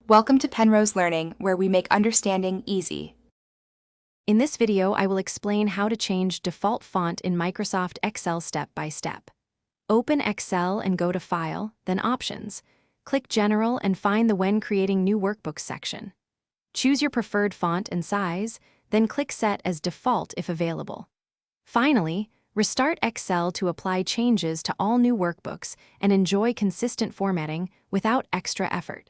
Welcome to Penrose Learning, where we make understanding easy. In this video, I will explain how to change default font in Microsoft Excel step by step. Open Excel and go to File, then Options. Click General and find the When Creating New Workbooks section. Choose your preferred font and size, then click Set as Default if available. Finally, restart Excel to apply changes to all new workbooks and enjoy consistent formatting without extra effort.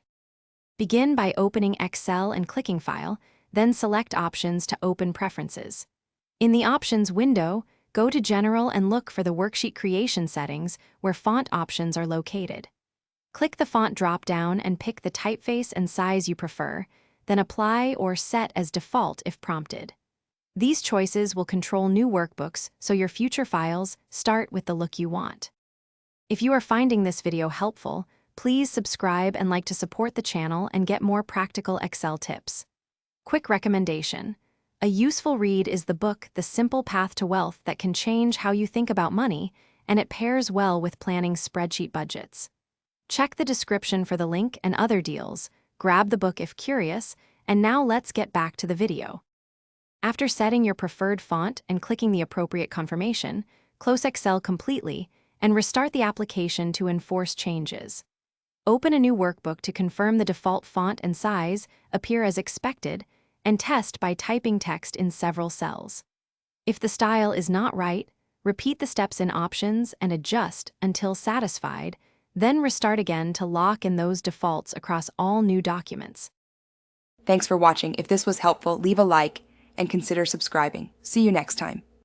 Begin by opening Excel and clicking File, then select Options to open Preferences. In the Options window, go to General and look for the Worksheet Creation settings where font options are located. Click the Font drop-down and pick the typeface and size you prefer, then Apply or Set as Default if prompted. These choices will control new workbooks so your future files start with the look you want. If you are finding this video helpful, please subscribe and like to support the channel and get more practical Excel tips. Quick recommendation. A useful read is the book The Simple Path to Wealth that can change how you think about money, and it pairs well with planning spreadsheet budgets. Check the description for the link and other deals, grab the book if curious, and now let's get back to the video. After setting your preferred font and clicking the appropriate confirmation, close Excel completely and restart the application to enforce changes. Open a new workbook to confirm the default font and size appear as expected, and test by typing text in several cells. If the style is not right, repeat the steps in Options and adjust until satisfied, then restart again to lock in those defaults across all new documents. Thanks for watching. If this was helpful, leave a like and consider subscribing. See you next time.